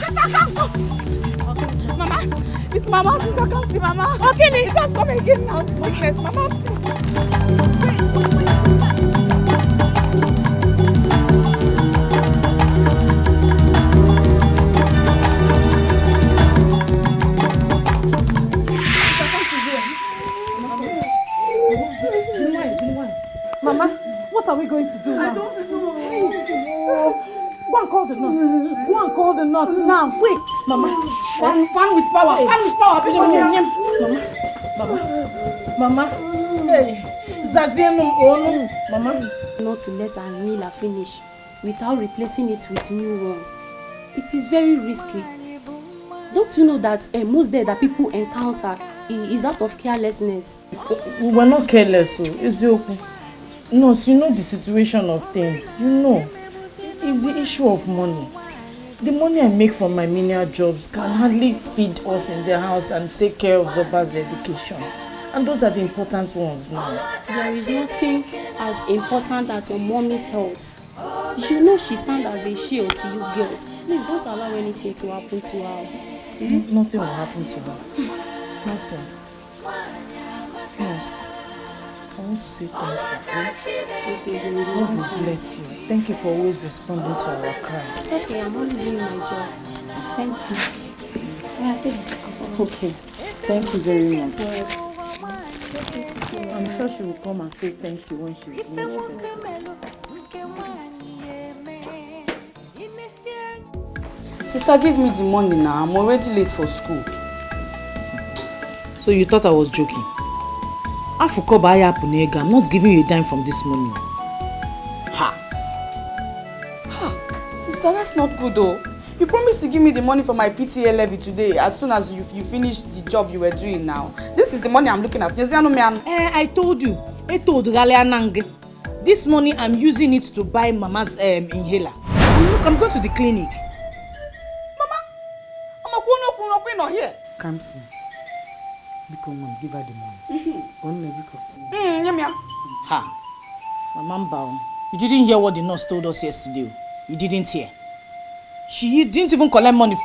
Sister, come so. Mama, it's Mama, sister, come see Mama. Okay, just come again now, the sickness, Mama. Mama, what are we going to do now? I don't know. Go and call the nurse. Go and call the nurse now, quick. Mama, fan with power. Fan with power. Mama. Hey, Zaziano, Mama. Not to let our inhaler finish without replacing it with new ones. It is very risky. Don't you know that most death that people encounter is out of carelessness? We were not careless, so it's okay. Nurse, you know the situation of things. You know. It's the issue of money. The money I make from my menial jobs can hardly feed us in the house and take care of Zoba's education. And those are the important ones now. There is nothing as important as your mommy's health. You know she stands as a shield to you girls. Please don't allow anything to happen to her. Nothing will happen to her. Nothing. Yes. I want to say thank you. God will bless you. Thank you for always responding to our cry. It's okay, I'm only doing my job. Thank you. Okay. Thank you very much. I'm sure she will come and say thank you when she's much better. Sister, give me the money now. I'm already late for school. So you thought I was joking? I'm not giving you a dime from this money. Ha! Sister, that's not good though. You promised to give me the money for my PTA levy today as soon as you finish the job you were doing now. This is the money I'm looking at. I told you. This money I'm using it to buy Mama's inhaler. Look, I'm going to the clinic. Mama, not here. Come see. Because mom, give her the money. Ha. Mama Mbao, you didn't hear what the nurse told us yesterday. You didn't hear. She didn't even collect money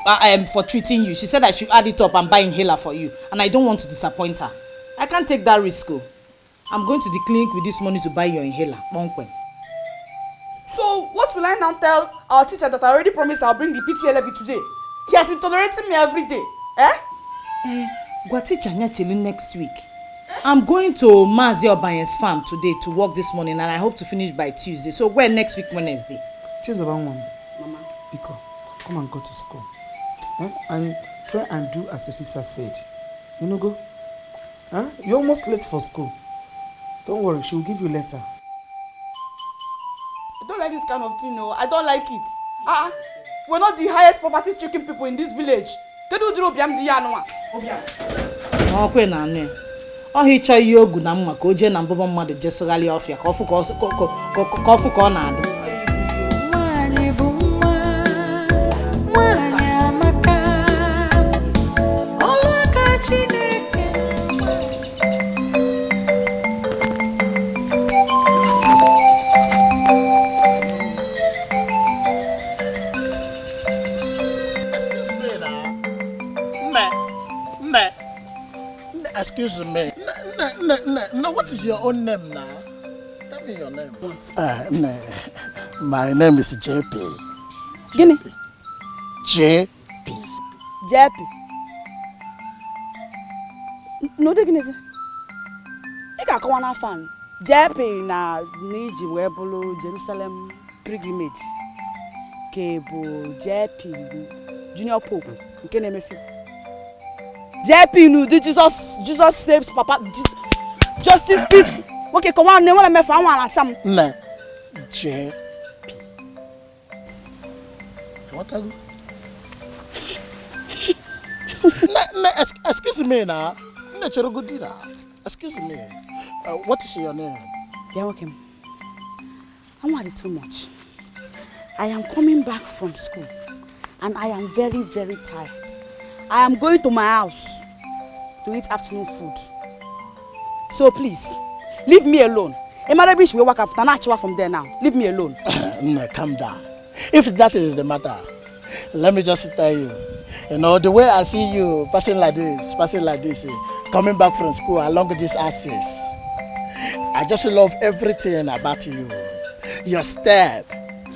for treating you. She said I should add it up and buy inhaler for you. And I don't want to disappoint her. I can't take that risk. I'm going to the clinic with this money to buy your inhaler. So, what will I now tell our teacher that I already promised I'll bring the PTA levy today? He has been tolerating me every day. Teacher next week. I'm going to Mazi Obanye's farm today to work this morning and I hope to finish by Tuesday. So where next week Wednesday? Choose about one. Mama. Iko, come and go to school. And try and do as your sister said. You know, go. You're almost late for school. Don't worry, she will give you a letter. I don't like this kind of thing, no. I don't like it. We're not the highest poverty-stricken people in this village. He chọọ ihe ogu na mma ka o jee na mbụbọ mmadụ jesogharị ọfịa ka ọfụ ka ọ na-adị. Excuse me. No, what is your own name now? Tell me your name. My name is JP. Gini? JP. JP. No, de gini. I got one fan. JP na Niji Webolo Jerusalem pilgrimage. Kebo JP Junior Pope. Nke name fi. JP no, Jesus saves Papa. Justice, peace. Okay, come on, never let me find one. No, JP. What are you? Excuse me now. Excuse me. What is your name? Yeah, okay. I'm worried too much. I am coming back from school and I am very, very tired. I am going to my house to eat afternoon food. So please, leave me alone. Emarabish will work after Nachiwa from there now. Leave me alone. Calm down. If that is the matter, let me just tell you, you know, the way I see you passing like this, coming back from school along this axis, I just love everything about you. Your step,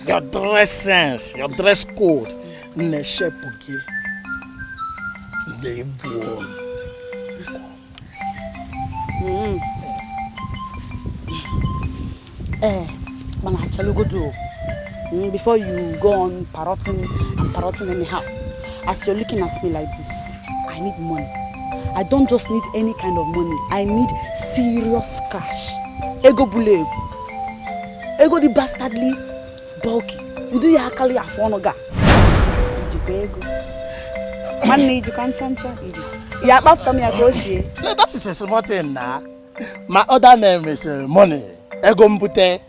your dress sense, your dress code. Man, actually go do. Before you go on parroting anyhow. As you're looking at me like this, I need money. I don't just need any kind of money. I need serious cash. Ego bule. Ego the bastardly bulky. You do your akali afonoga. Ego. Man need you can chancha. Yeah, after me I go she. That is a small thing now. My other name is Money. Ego mbute.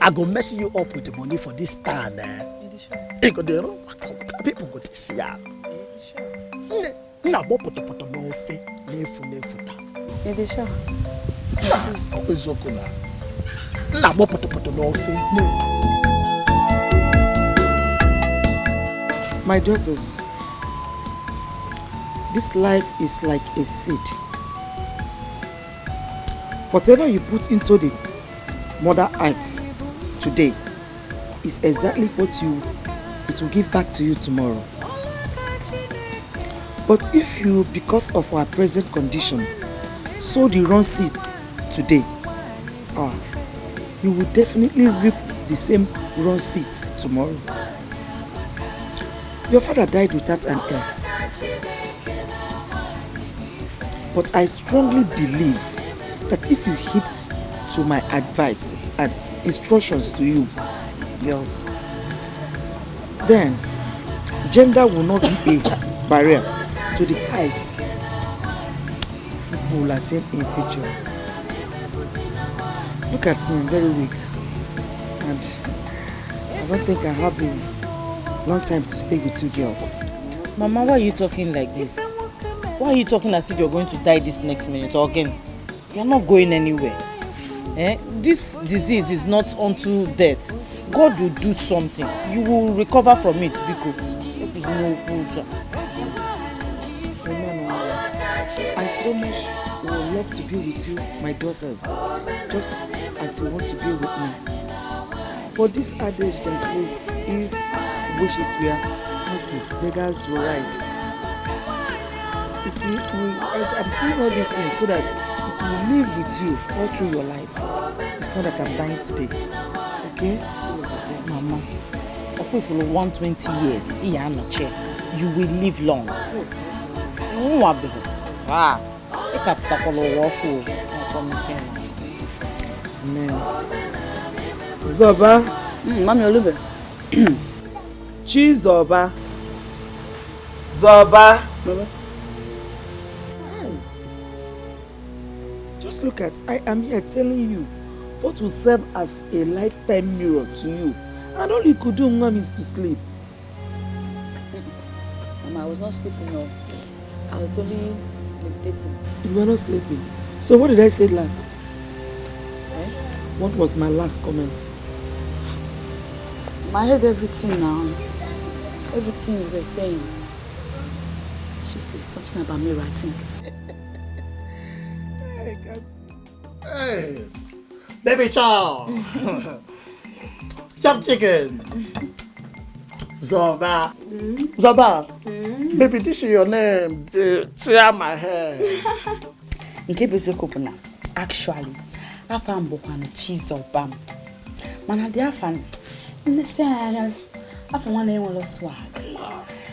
I go mess you up with the money for this time. Ego the wrong. People go to see ya. Na bo poto no fe nefu ta. Ede sha. Ozokola. Na bo poto no fe. My daughters, this life is like a seed. Whatever you put into the mother earth today is exactly what it will give back to you tomorrow. But if you, because of our present condition, sow the wrong seed today, you will definitely reap the same wrong seeds tomorrow. Your father died without an heir. But I strongly believe that if you heed to my advice and instructions to you, girls, then gender will not be a barrier to the heights people will attain in future. Look at me, I'm very weak, and I don't think I have a long time to stay with you girls. Mama, why are you talking like this? Why are you talking as if you're going to die this next minute or again? You're not going anywhere. This disease is not unto death. God will do something. You will recover from it, Biko. I so much would love to be with you, my daughters, just as you want to be with me. But this adage that says, if wishes were horses, beggars will ride. You see, I'm saying all these things so that it will live with you all through your life. It's not that I'm dying today. Okay? Mama, if you 120 years, you will live long. Amen. Zoba. Mami Olube. Chizoba. Zoba. Mama. Just look at, I am here telling you what will serve as a lifetime mirror to you. And all you could do, Mom, is to sleep. Mama, I was not sleeping, no. I was only meditating. You were not sleeping. So what did I say last? What was my last comment? I heard everything now. Everything you were saying. She said something about me writing. I can't see. Hey, baby chow. Chop chicken. Zoba. Zoba. Baby, this is your name. Tear my hair. In case you could now. Actually, I found Bokwan cheese or bam. Man, I did find. I found one name was swag.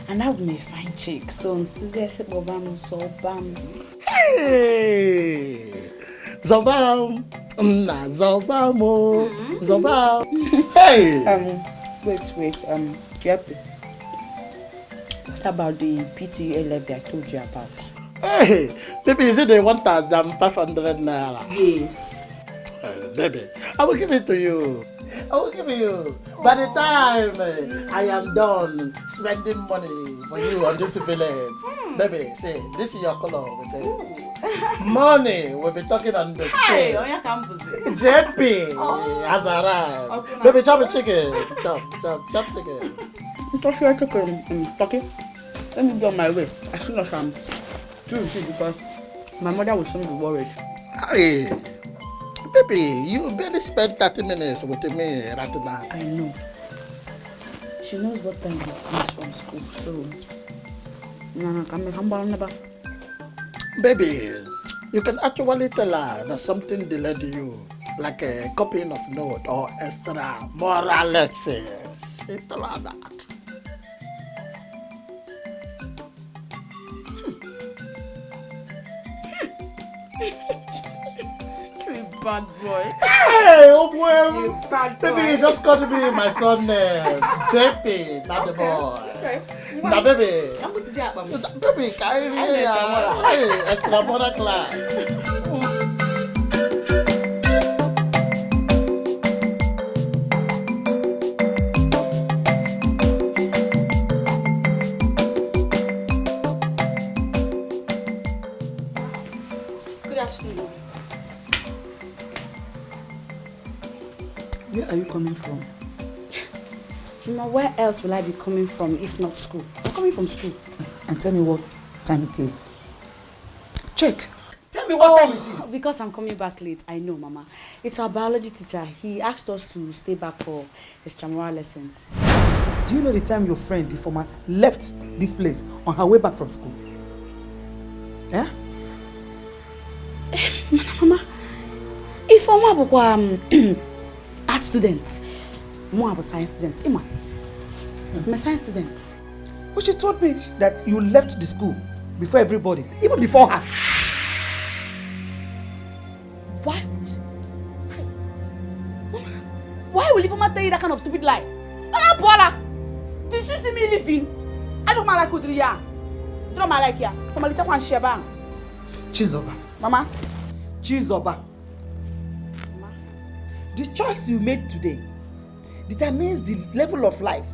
And I would make fine chick. So, Caesar said, Bobam, so bam. Hey, Zobam. Nah, Zobamo. Zobam. Hey. Wait. Yep. What about the PTA levy I told you about? Hey, baby, is it the 1,500 naira? Yes. Baby, I will give it to you. I will give it you. By the time I am done spending money for you on this village, baby, see, this is your color. Money, we'll be talking on the stage. JP has arrived. Okay, baby, chop a chicken. Chop chicken. Just your chicken, Turkey. Let me be on my way as soon as I'm through because my mother will soon be worried. Hey, baby, you barely spent 30 minutes with me right now. I know. She knows what time he comes from school, so baby, you can actually tell her that something delayed you, like a copying of note or extra moral lessons. You tell her that. Bad boy. Hey, oh boy. You bad boy. Baby, just call me my son name. JP, not the boy. Okay. Now, baby. I'm going to see about me. Baby, can you hear? Hey, extra moral class. Good afternoon. Where are you coming from? Mama, where else will I be coming from if not school? I'm coming from school. And tell me what time it is. Check. Tell me what time it is. Because I'm coming back late. I know, Mama. It's our biology teacher. He asked us to stay back for extramural lessons. Do you know the time your friend, the former, left this place on her way back from school? Yeah? Mama, if Mama was art students, Mama was science students. I'm a science student. But she told me that you left the school before everybody, even before her. Why? Mama, why will Mama tell you that kind of stupid lie? Mama, Paula, did she see me leaving? I don't like Udriya. Don't like ya. From a little one, Sheba. Chizoba. Mama. Chizoba. Mama. The choice you made today determines the level of life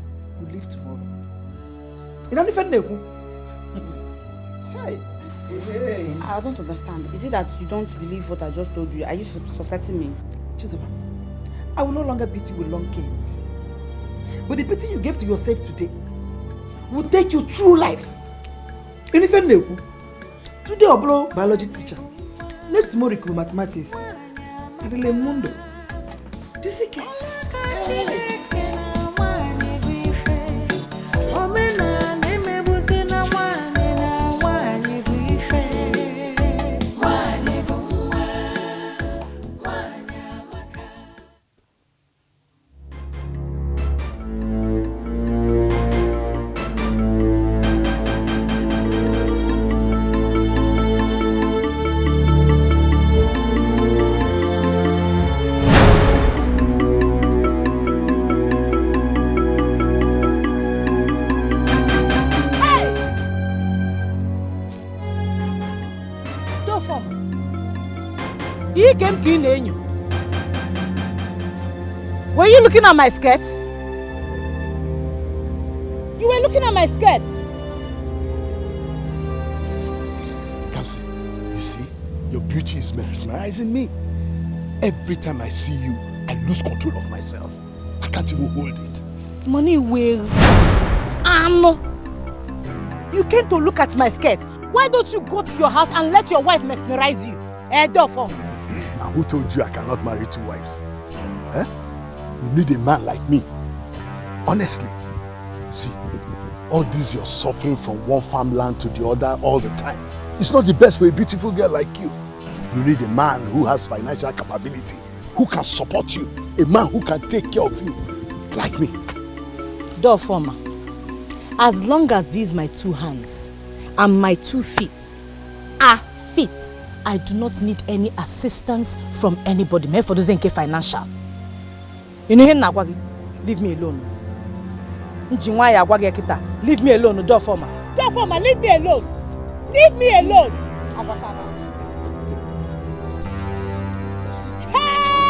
you live tomorrow. You don't even know. Hey. I don't understand. Is it that you don't believe what I just told you? Are you suspecting me? Chizoba, I will no longer beat you with long canes. But the beating you gave to yourself today will take you through life. You don't even know. Today, I blow biology teacher. Next tomorrow, I mathematics. And the mundo. Dikeh. Were you looking at my skirt? You were looking at my skirt. Kamsi, you see, your beauty is mesmerizing me. Every time I see you, I lose control of myself. I can't even hold it. Money will. You came to look at my skirt. Why don't you go to your house and let your wife mesmerize you? Dofom. And who told you I cannot marry two wives? Eh? You need a man like me. Honestly, see, all this you're suffering from one farmland to the other all the time. It's not the best for a beautiful girl like you. You need a man who has financial capability, who can support you, a man who can take care of you, like me. Dofoma, as long as these my two hands and my 2 feet are fit, I do not need any assistance from anybody. Me for those financial. You know, leave me alone. Leave me alone, Dofoma. Dofoma, leave me alone. Leave me alone. Hey!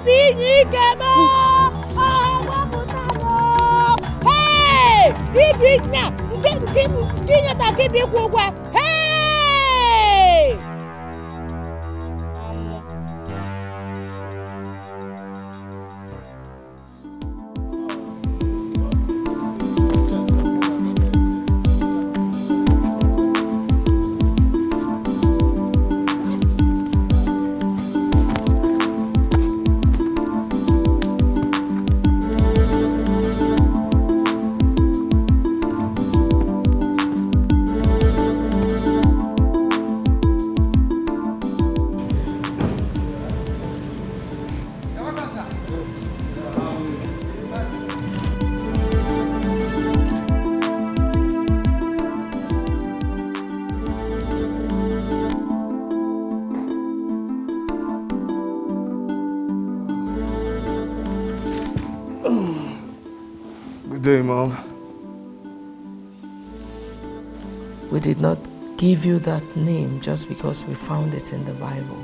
Hey! Good day, Mom. We did not give you that name just because we found it in the Bible.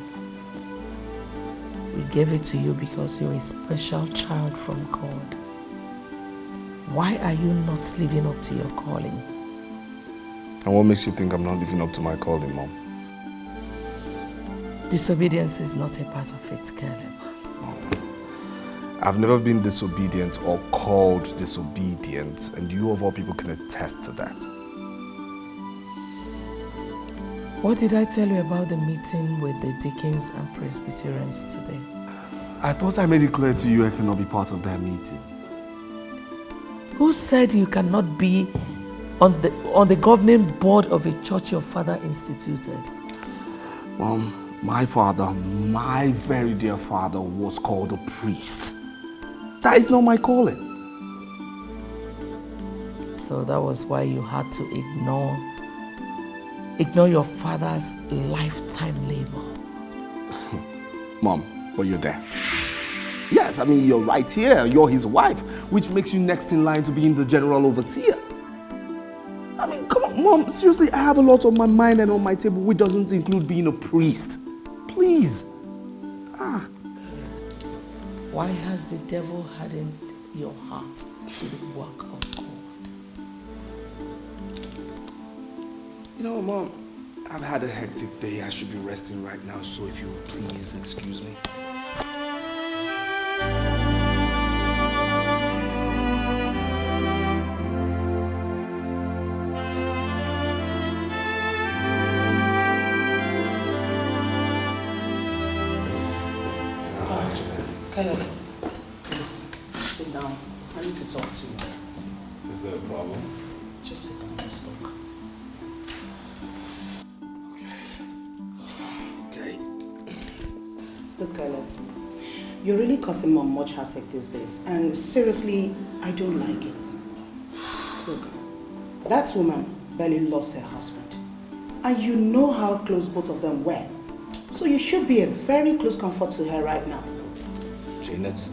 We gave it to you because you're a special child from God. Why are you not living up to your calling? And what makes you think I'm not living up to my calling, Mom? Disobedience is not a part of it, Caleb. I've never been disobedient or called disobedient, and you of all people can attest to that. What did I tell you about the meeting with the deacons and Presbyterians today? I thought I made it clear to you I cannot be part of that meeting. Who said you cannot be on the governing board of a church your father instituted? Mom, my father, my very dear father, was called a priest. That is not my calling. So that was why you had to ignore your father's lifetime labor. Mom, but you're there. Yes, I mean, you're right here. You're his wife, which makes you next in line to being the general overseer. I mean, come on, Mom, seriously, I have a lot on my mind and on my table, which doesn't include being a priest. Please. Why has the devil hardened your heart to the work of God? You know, Mom, I've had a hectic day. I should be resting right now, so if you would please excuse me. Caleb, please sit down. I need to talk to you. Is there a problem? Just sit down, let's talk. Okay. Look, Caleb, you're really causing Mom much heartache these days, and seriously, I don't like it. Look, that woman barely lost her husband, and you know how close both of them were. So you should be a very close comfort to her right now. Janet,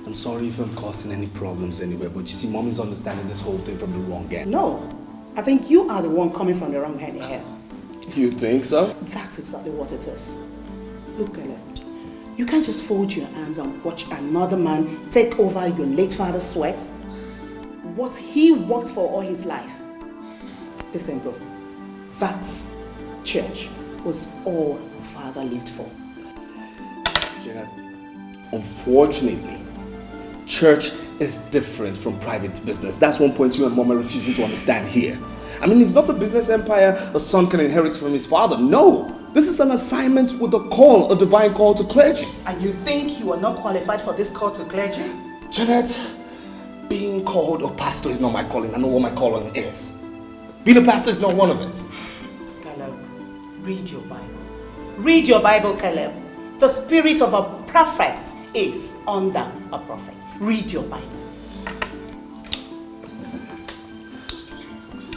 I'm sorry if I'm causing any problems anywhere, but you see, Mom is understanding this whole thing from the wrong end. No, I think you are the one coming from the wrong hand here. You think so? That's exactly what it is. Look, Caleb, you can't just fold your hands and watch another man take over your late father's sweat. What he worked for all his life. Listen, bro, that church was all father lived for. Janet, unfortunately, church is different from private business. That's one point you and Mom are refusing to understand here. I mean, it's not a business empire a son can inherit from his father. No, this is an assignment with a call, a divine call to clergy. And you think you are not qualified for this call to clergy? Janet, being called a pastor is not my calling. I know what my calling is. Being a pastor is not one of it. Caleb, read your Bible. Read your Bible, Caleb. The spirit of a prophet is under a prophet. Read your Bible. Excuse me, please.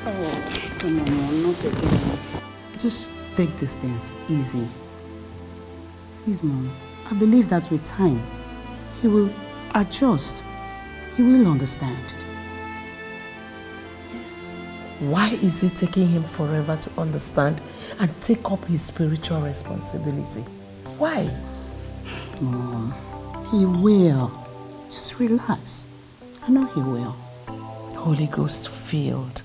Oh, come on, Mom, not again. Just take these things easy. Please, Mom. I believe that with time, He will adjust. He will understand. Why is it taking him forever to understand and take up his spiritual responsibility? Why? Mom, he will. Just relax. I know he will. Holy Ghost filled,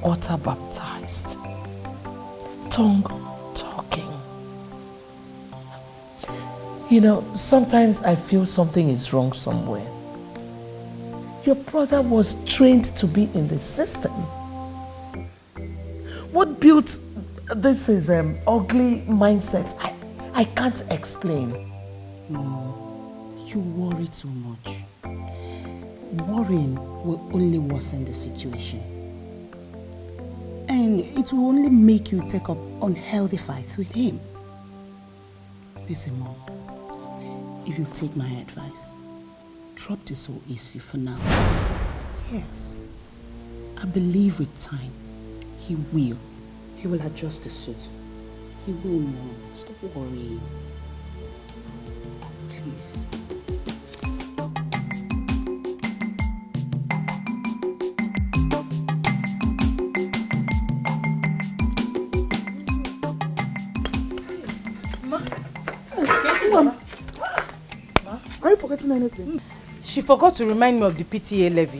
water baptized, tongue talking. You know, sometimes I feel something is wrong somewhere. Your brother was trained to be in the system. What built this is ugly mindset? I can't explain. No, you worry too much. Worrying will only worsen the situation. And it will only make you take up unhealthy fights with him. Listen, Mom, if you take my advice, drop this whole issue for now. Yes, I believe with time, he will. He will adjust the suit. He will, Mom. Stop worrying. Please. Are you forgetting anything? She forgot to remind me of the PTA levy.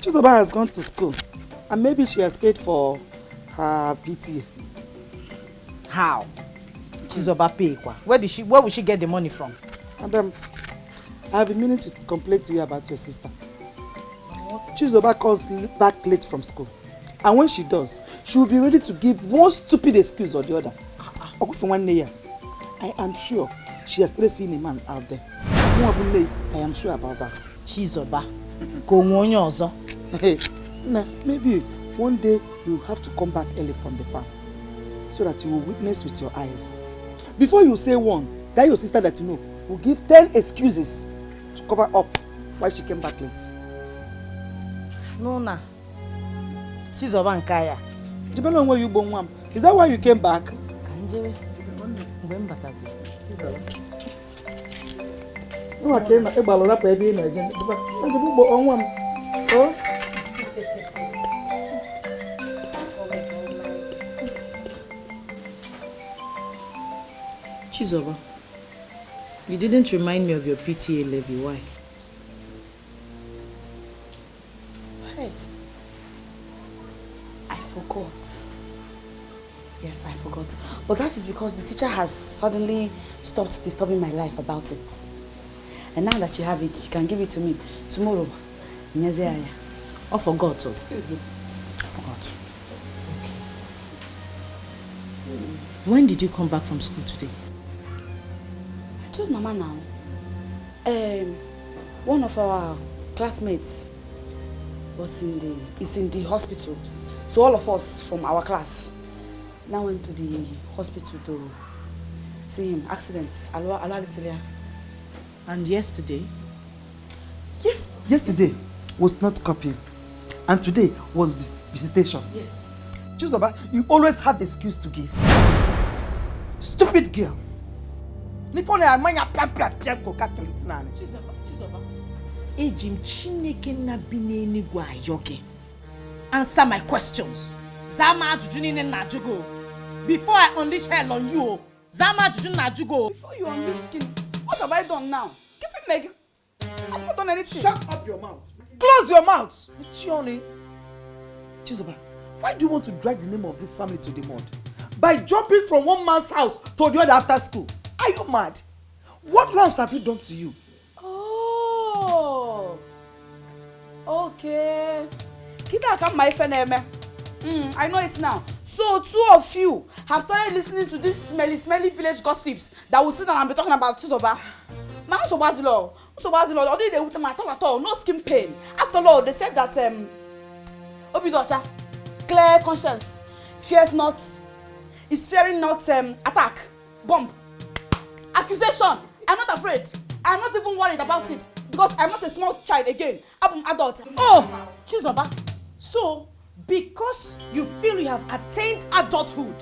Chizoba has gone to school and maybe she has paid for her PTA. How? Chizoba pay kwa? Where will she get the money from? Madam, I have been meaning to complain to you about your sister. Chizoba comes back late from school. And when she does, she will be ready to give one stupid excuse or the other. I am sure she has still seen a man out there. I am sure about that. Chizoba, go ngonyo ozo. Hey, nah, maybe one day you have to come back early from the farm so that you will witness with your eyes. Before you say one, that your sister that you know will give 10 excuses to cover up why she came back late. No, nah. Chizoba and Kaya. Depending on where you born, ma'am. Is that why you came back? Kanjewe. Mbembatazi. Chizoba. No, I came back. I balled up baby in a gen. And the book on one. Oh. Chizoba, you didn't remind me of your PTA levy. Why? Hey, I forgot. Yes, I forgot. But that is because the teacher has suddenly stopped disturbing my life about it. And now that you have it, she can give it to me tomorrow. Nyezeaya. I forgot. Yes. I forgot. Okay. When did you come back from school today? I told Mama now. One of our classmates is in the hospital. So all of us from our class now went to the hospital to see him. Accident. And yesterday? Yes. Yesterday was not copying. And today was visitation. Yes. Chizoba, you always have excuse to give. Stupid girl. Chizoba. Ejim Chineke na bineni gwa yoke. Answer my questions. Zama ajujuni na jugo. Before I unleash hell on you, Zama ajujuni na jugo. Before you unleash skin, what have I done now? Give me Meg. I've not done anything. Shut up your mouth. Close your mouth. Chizoba, why do you want to drag the name of this family to the mud? By jumping from one man's house to the other after school. Are you mad? What wrongs have you done to you? Oh. Okay. Kita come my friend. I know it now. So two of you have started listening to these smelly village gossips that will sit down and be talking about Chizoba. Man, so bad law. Although they would at all. No skin pain. After all, they said that Obidocha, clear conscience, fears not, is fearing not attack, bomb, accusation. I'm not afraid. I'm not even worried about it because I'm not a small child again. I'm an adult. Oh, Chizoba. So, because you feel you have attained adulthood,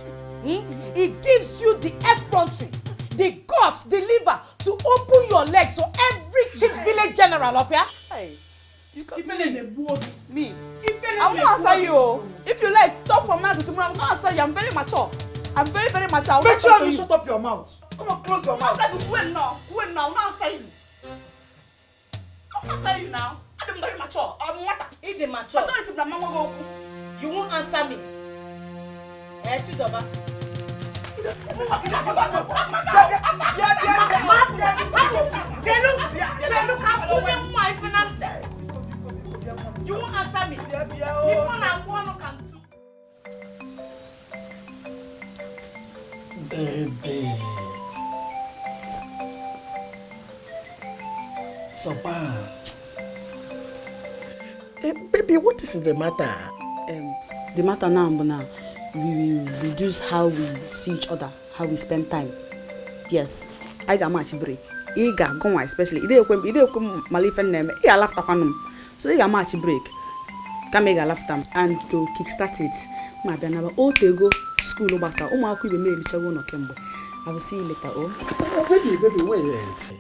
it gives you the effrontery, the guts, the liver to open your legs so every chief village general up here? Hey, you can Me. I won't answer you. If you like, talk from now to tomorrow, I'm going to answer you. I'm very mature. I'm very, very mature. Make sure you shut up your mouth. Come on, close your mouth. Answer you. Wait now. Wait now. I'm not answering you. I'm answering you now. I'm very mature. I'm what? He's mature. Maturity, my mama go. You won't answer me. Choose over. You won't answer me. Baby. So bad. Baby, what is the matter? The matter now, we reduce how we see each other, how we spend time. Yes, I got much break. I got go especially. I come malifen name. I laughed at him. So I got much break. Can make a laugh time and to kickstart it. My never oh to go school obasa. Oh my could be made each other no kembo. I will see you later. Oh, Baby, wait.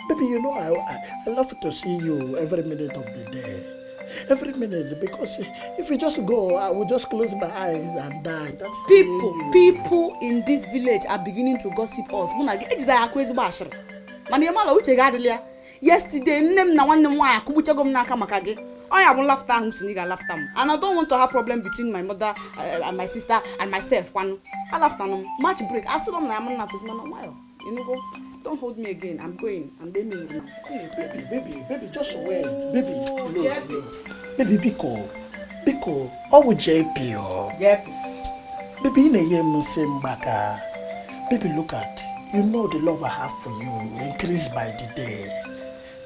Baby, you know I love to see you every minute of the day. Every minute, because if you just go, I will just close my eyes and die. That's people in this village are beginning to gossip us. Yesterday, name na one why kubucha gom na kama kage. I have laughed at him, laughed at him. And I don't want to have problem between my mother and my sister and myself. One, I laughed at him. Match break. I saw him na man na for a while. You know, go. Don't hold me again. I'm going. I'm being me. Baby, just wait. Baby, look. Baby, Biko, all with JP, oh. Yep. Baby, in a year, Mbaka. Baby, look at. You know the love I have for you increased by the day.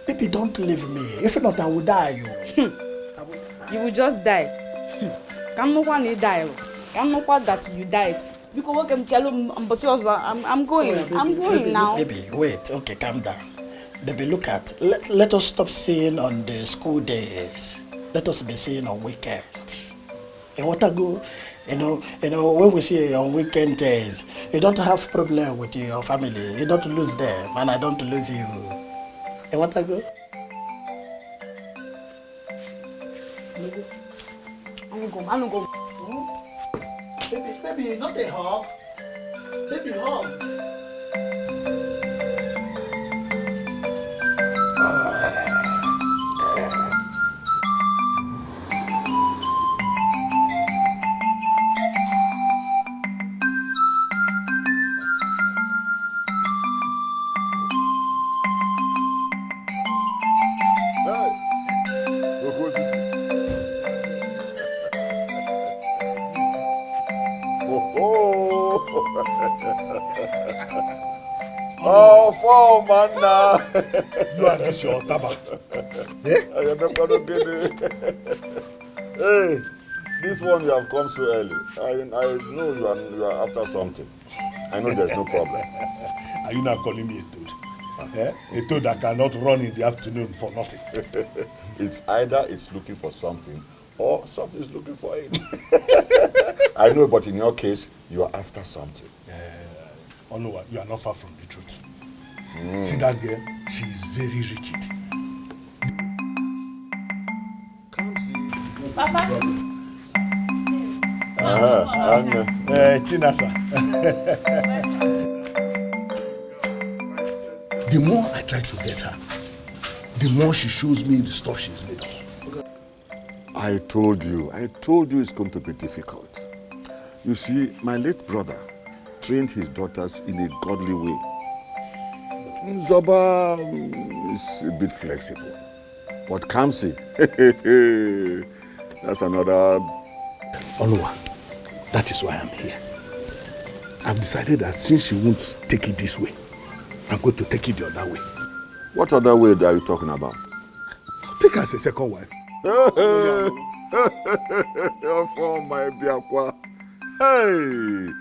Baby, don't leave me. If not, I will die. You will just die. Can no one die? Can no one that you died? Because I'm going. I'm going now. Baby, wait. Okay, calm down. Baby, look at. Let us stop seeing on the school days. Let us be seeing on weekends. And what I go, you know, when we see on weekend days, you don't have problem with your family. You don't lose them, and I don't lose you. And what I go? I'm going. Baby, not a hug. Baby, hug. Oh, for man now. You are just your taba. I am not going to get it. Hey, this one you have come so early. I know you are after something. I know there's no problem. Are you not calling me a toad? A toad that cannot run in the afternoon for nothing. It's either it's looking for something or something is looking for it. I know, but in your case, you are after something. Oluwa, you are not far from the truth. See that girl? She is very rigid. Papa. Chinasa. The more I try to get her, the more she shows me the stuff she's made of. I told you it's going to be difficult. You see, my late brother trained his daughters in a godly way. Zoba is a bit flexible. But Kamsi, that's another... Oluwa, that is why I'm here. I've decided that since she won't take it this way, I'm going to take it the other way. What other way are you talking about? Take her as a second wife. For my biakwa. Hey,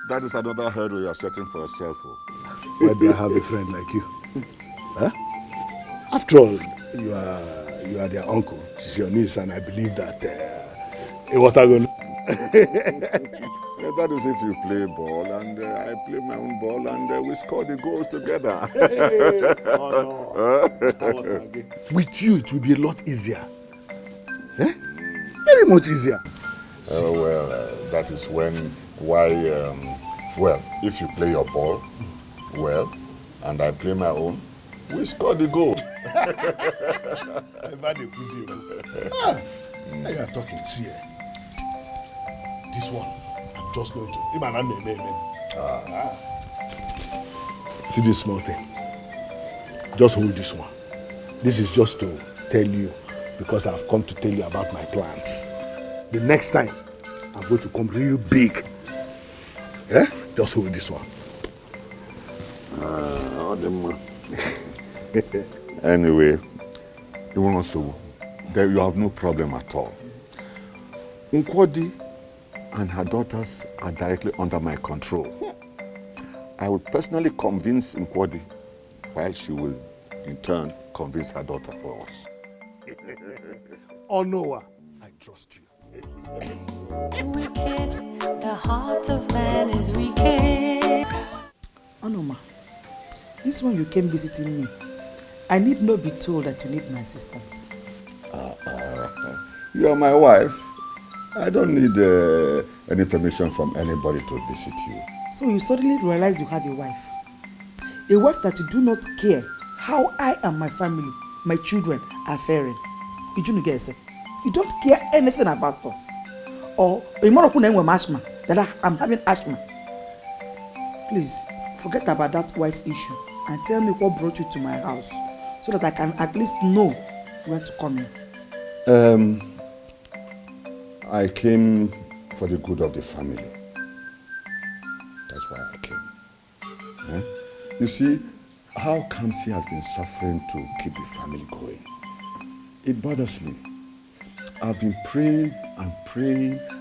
that is another hurdle you are setting for yourself. Why do I have a friend like you? Huh? After all, you are their uncle. She's your niece, and I believe that. What are you going to That is if you play ball and I play my own ball and we score the goals together. With you, it will be a lot easier. Eh? Very much easier. That is why, if you play your ball, and I play my own, we score the goal. Now you are talking. See, this one, I'm just going to. See this small thing. Just hold this one. This is just to tell you, because I've come to tell you about my plans. The next time, I'm going to come real big. Yeah? Just hold this one. Anyway, you have no problem at all. Nkwadi and her daughters are directly under my control. I will personally convince Nkwadi, while she will, in turn, convince her daughter for us. Oh, Noah, I trust you. Wicked, the heart of man is wicked. Onoma, this one you came visiting me. I need not be told that you need my assistance. You are my wife. I don't need any permission from anybody to visit you. So you suddenly realize you have a wife. A wife that you do not care how I and my family, my children are faring. You don't care anything about us. Or that I'm having asthma. Please, forget about that wife issue and tell me what brought you to my house so that I can at least know where to come in. I came for the good of the family. That's why I came. You see, how Kamsi has been suffering to keep the family going. It bothers me. I've been praying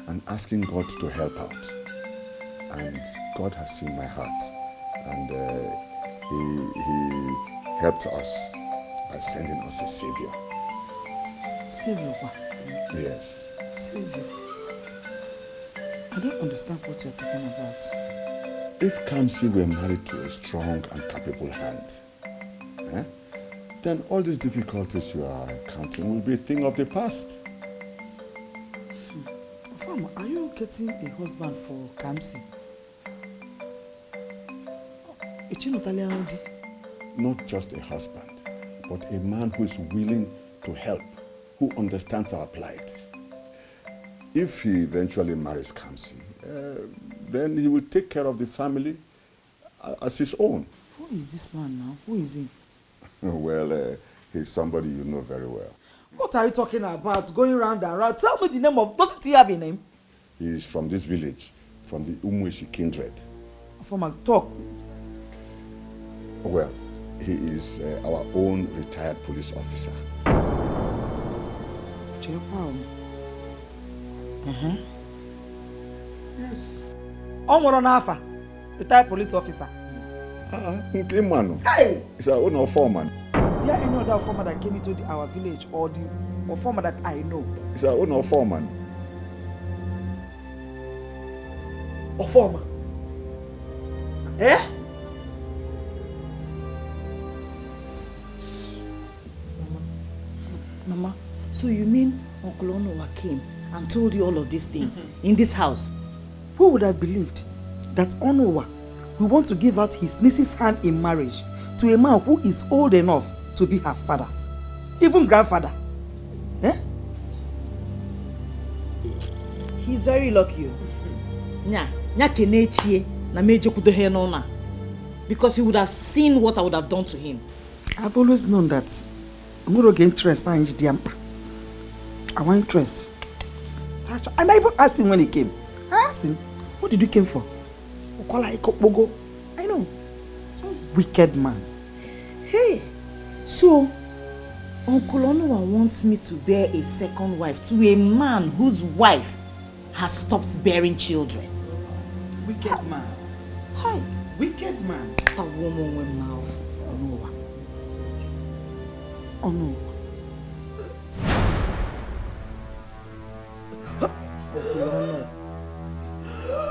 and asking God to help out. And God has seen my heart. And he helped us by sending us a savior. Savior what? Yes. Savior? I don't understand what you're talking about. If Kamsi were married to a strong and capable hand, then all these difficulties you are encountering will be a thing of the past. Farmer, are you getting a husband for Kamsi? Not just a husband, but a man who is willing to help, who understands our plight. If he eventually marries Kamsi, then he will take care of the family as his own. Who is this man now? Who is he? Well, he's somebody you know very well. What are you talking about? Going round and round? Tell me the name of... Doesn't he have a name? He is from this village, from the Umweshi kindred. From a talk. Well, he is our own retired police officer. Yes. Nafa, retired police officer. Hey! He's our own foreman. Is there any other foreman that came into our village or foreman that I know? He's our own foreman. Or foreman? Eh? Mama, so you mean Uncle Onowa came and told you all of these things in this house? Who would have believed that Onowa will want to give out his niece's hand in marriage to a man who is old enough to be her father, even grandfather? Eh? He's very lucky. Because he would have seen what I would have done to him. I've always known that I'm going to get interest in Diampa. I want interest. And I even asked him when he came. I asked him, what did you come for? I know. Wicked man. Hey, so Uncle Onowa wants me to bear a second wife to a man whose wife has stopped bearing children. Wicked man. Hi. Wicked man. A woman with mouth. Onowa. Oh no.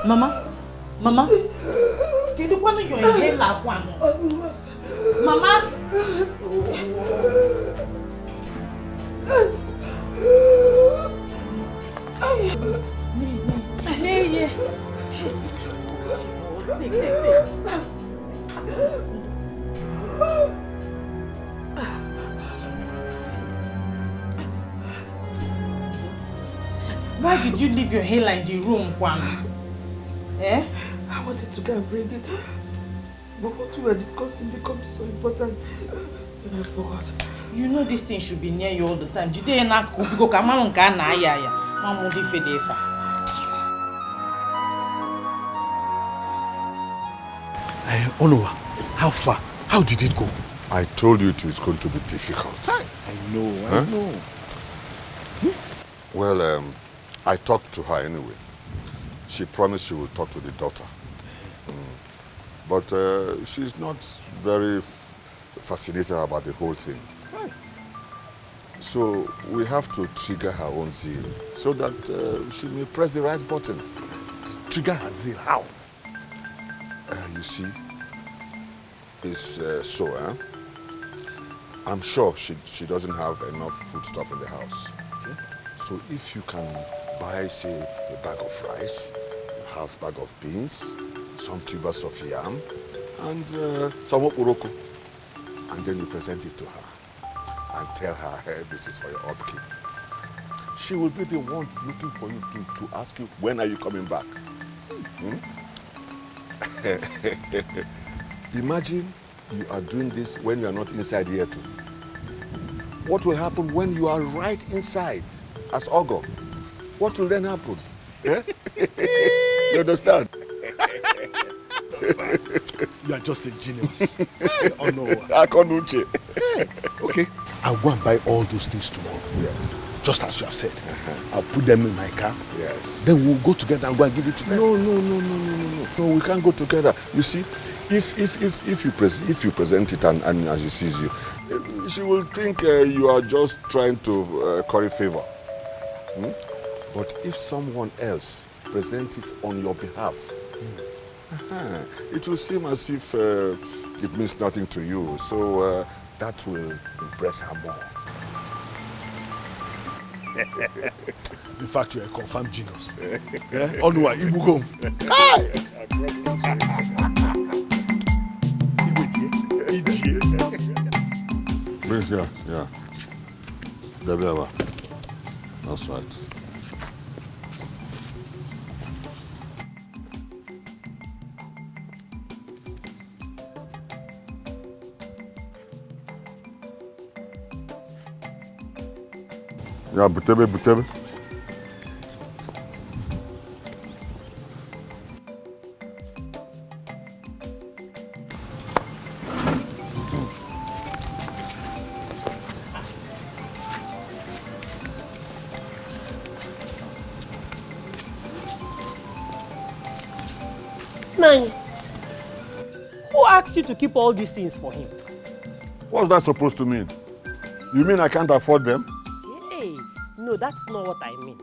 Mama, can you want your inhaler one? Mama. Take. Why did you leave your inhaler in the room, Kwan? Eh? I wanted to go and bring it, but what we were discussing becomes so important that I forgot. You know this thing should be near you all the time. Jide na kubigo kama nka na aya ya. Mamu di fedefa. Onowa, how far? How did it go? I told you it was going to be difficult. I know. Well, I talked to her anyway. She promised she will talk to the daughter. But she's not very fascinated about the whole thing. So we have to trigger her own zeal so that she may press the right button. Trigger her zeal? How? You see, it's I'm sure she doesn't have enough foodstuff in the house. Okay. So if you can buy, say, a bag of rice, a half bag of beans, some tubers of yam, and some oporoko, and then you present it to her and tell her, hey, this is for your upkeep. She will be the one looking for you to ask you, when are you coming back? Imagine you are doing this when you are not inside here too. What will happen when you are right inside as Ogo? What will then happen? Eh? You understand? You are just a genius. Oh no. Okay, I'll go and buy all those things tomorrow. Yes. Just as you have said. I'll put them in my car. Yes. Then we'll go together and go and give it to them. No, we can't go together. You see, if you present it and as she sees you, she will think you are just trying to curry favor. But if someone else presents it on your behalf, it will seem as if it means nothing to you. So that will impress her more. In fact, you're a confirmed genius. Yeah? Onuwa, Ibugo. Bring here, yeah. Debiaba. That's right. Yeah, butebe. Nine. Who asked you to keep all these things for him? What's that supposed to mean? You mean I can't afford them? Hey, no, that's not what I mean.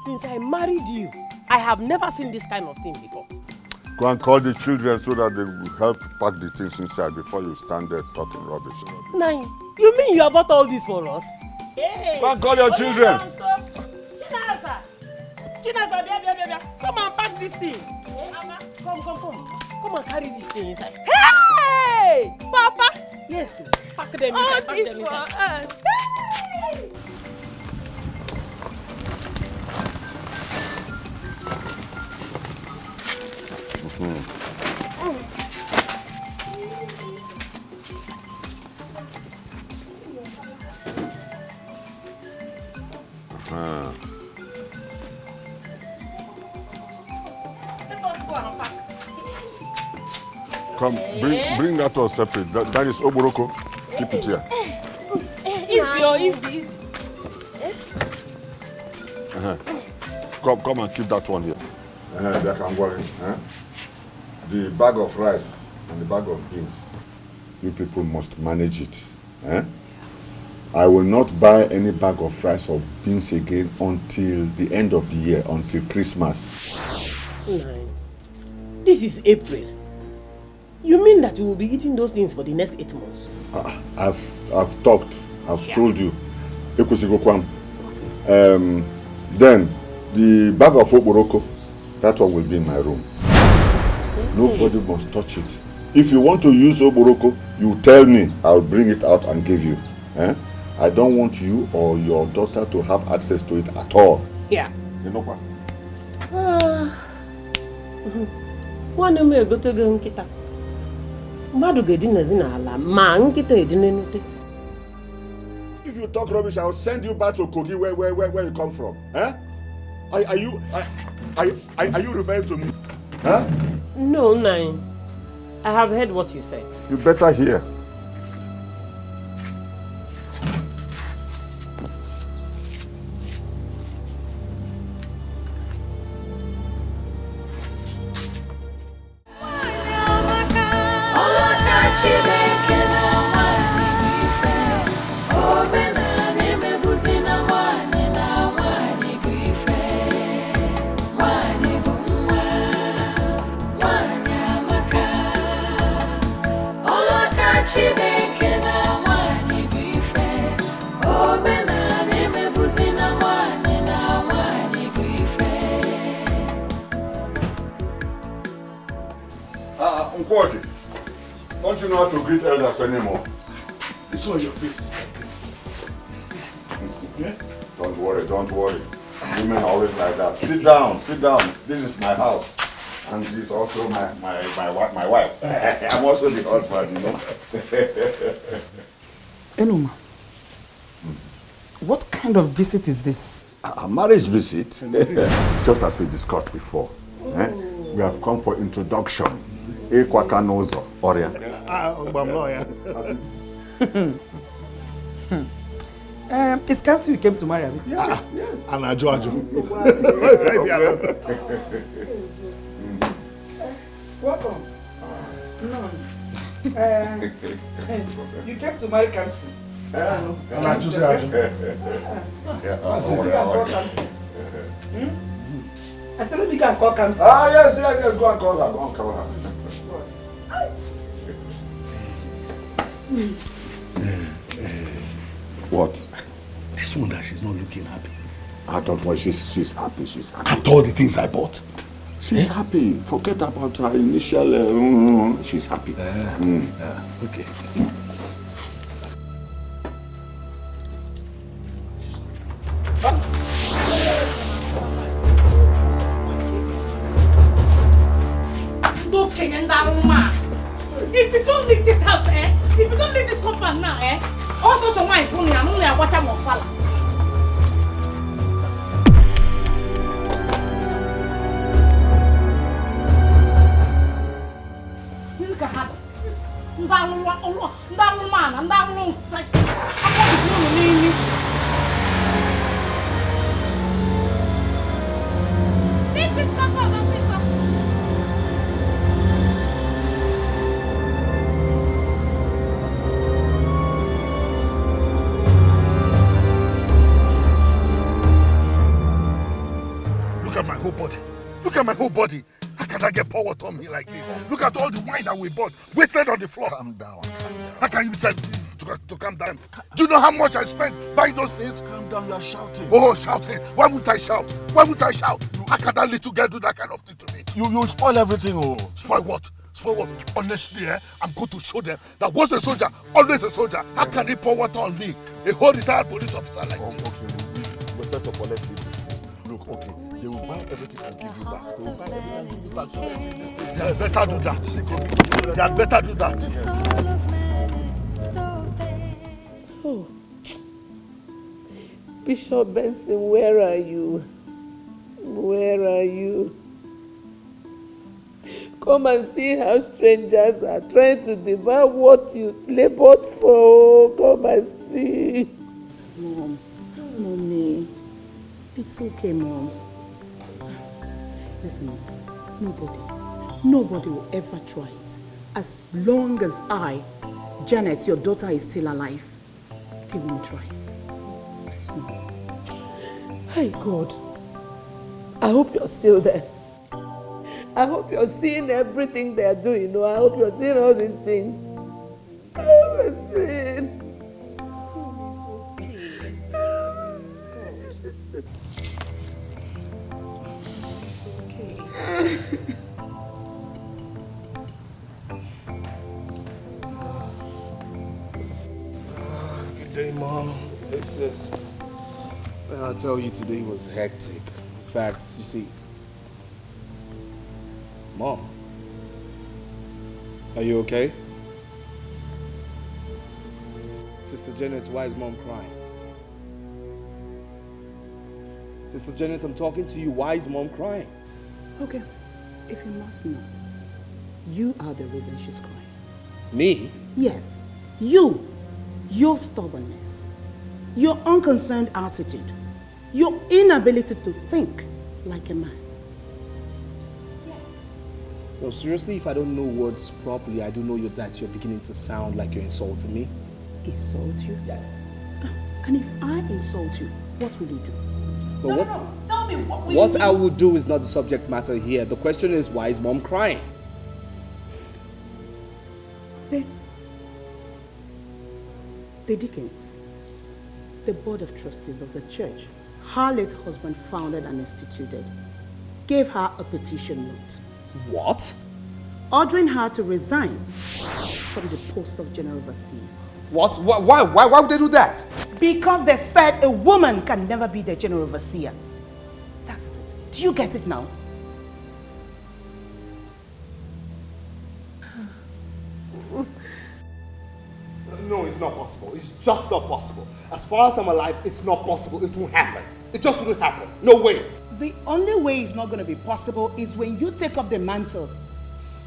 Since I married you, I have never seen this kind of thing before. Go and call the children so that they will help pack the things inside before you stand there talking rubbish. Nine, you mean you have bought all this for us? Hey, go and call your children. Chinasa, come and pack this thing. Come. Come and carry this thing inside. Hey! Papa! Yes, pack them inside. All this for us. Hey! Come, bring that all separate. That is Oboroko. Keep it here. Easy. Come and keep that one here. They can worry. The bag of rice and the bag of beans, you people must manage it. I will not buy any bag of rice or beans again until the end of the year, until Christmas. Nine. This is April. You mean that you will be eating those things for the next 8 months? I've talked. I've told you. Then the bag of okporoko, that one will be in my room. Nobody must touch it. If you want to use okporoko, you tell me. I'll bring it out and give you. I don't want you or your daughter to have access to it at all. Yeah. You know what? One me go to go nkita. Madu ge dinna zina ala ma nkita edine nute. If you talk rubbish, I'll send you back to Kogi where you come from. Are you referring to me? No, Nine. I have heard what you said. You better hear. Don't you know how to greet elders anymore? This one your face is like this. Yeah? Don't worry. Women are always like that. Sit down. This is my house. And she's also my wife. I'm also the husband, you know. Enoma, what kind of visit is this? A marriage visit? Just as we discussed before. We have come for introduction. Ekwakanozo, Oria. It's Kamsi you came to marry me. Yes. And Ajo. Welcome. No. You came to marry Kamsi. I said, let me go and call Kamsi. Yes, go and call her. What? This one that she's not looking happy. I don't worry, she's happy. After all the things I bought. She's happy. Forget about her initial. She's happy. Okay. If you don't leave this house, if you don't leave this compound now, also someone is coming and only watch out more falla. Look at my whole body. How can I get power on me like this? Look at all the wine that we bought, wasted on the floor. Calm down. How can you tell me to calm down? Do you know how much I spent buying those things? Calm down, you're shouting. Oh, shouting. Why wouldn't I shout? How can that little girl do that kind of thing to me? You spoil everything, oh. Spoil what? Honestly, I'm going to show them that once a soldier, always a soldier. How can they pour water on me? A whole retired police officer like me. Okay. But first of all, let's leave this place. Look, okay. They will buy everything and give you back. So let's leave this place. They had better do that. Oh. Bishop Benson, where are you? Come and see how strangers are trying to devour what you labored for. Come and see. Mommy, it's okay, Mom. Listen, nobody will ever try it. As long as Janet, your daughter, is still alive, they won't try it. Hey, God. I hope you're still there. I hope you're seeing everything they're doing. I hope you're seeing all these things. I hope you're seeing. Good day, Mom. Good day, sis. Well, I'll tell you, today was hectic. In fact, you see... Mom, are you okay? Sister Janet, why is Mom crying? Sister Janet, I'm talking to you. Why is Mom crying? Okay, if you must know, you are the reason she's crying. Me? Yes, you. Your stubbornness, your unconcerned attitude, your inability to think like a man. No, seriously, if I don't know words properly, I do know that you're beginning to sound like you're insulting me. Insult you? Yes. And if I insult you, what will you do? But No. Tell me, what will what you do? I would do is not the subject matter here. The question is, why is Mom crying? Okay. The deacons, the board of trustees of the church, her late husband founded and instituted, gave her a petition note. What? Ordering her to resign from the post of general overseer. What? Why would they do that? Because they said a woman can never be the general overseer. That is it. Do you get it now? No, it's not possible. It's just not possible. As far as I'm alive, it's not possible. It won't happen. It just won't happen. No way. The only way it's not going to be possible is when you take up the mantle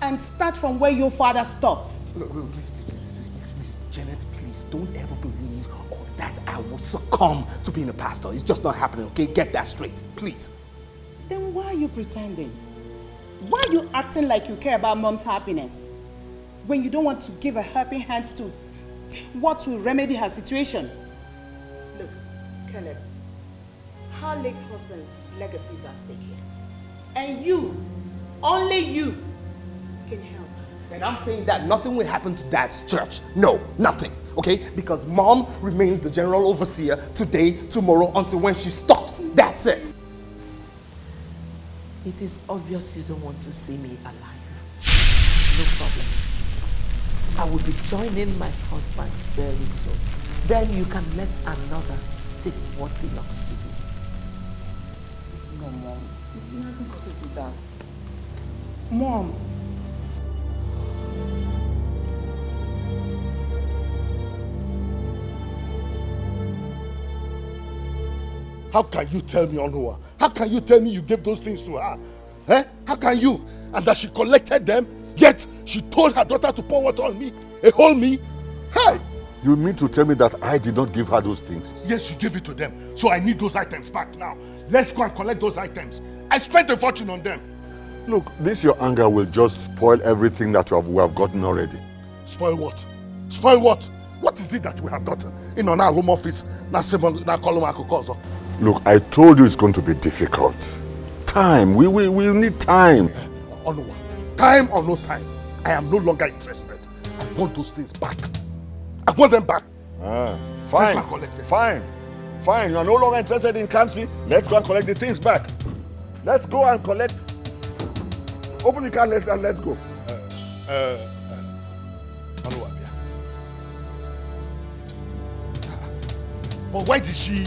and start from where your father stopped. Look, please, Janet, please, don't ever believe that I will succumb to being a pastor. It's just not happening, okay? Get that straight, please. Then why are you pretending? Why are you acting like you care about Mom's happiness when you don't want to give a helping hand to what will remedy her situation? Look, Caleb, her late husband's legacy is at stake here. And you, only you, can help her. And I'm saying that nothing will happen to Dad's church. No, nothing, okay? Because Mom remains the general overseer today, tomorrow, until when she stops. That's it. It is obvious you don't want to see me alive. No problem. I will be joining my husband very soon. Then you can let another take what belongs to you. No, Mom. You hasn't got to do that. Mom. How can you tell me, Onua? How can you tell me you gave those things to her? Eh? How can you? And that she collected them, yet she told her daughter to pour water on me, a whole me? Hey! You mean to tell me that I did not give her those things? Yes, you gave it to them. So I need those items back now. Let's go and collect those items. I spent a fortune on them. Look, this your anger will just spoil everything that we have gotten already. Spoil what? Spoil what? What is it that we have gotten? In our home office, Look, I told you it's going to be difficult. Time. We need time. Onua, time or no time, I am no longer interested. I want those things back. I want them back. Fine. Let's go and collect them. Fine. You are no longer interested in Kamsi. Let's go and collect the things back. Let's go and collect. Open the car and let's go. Onua, but why did she...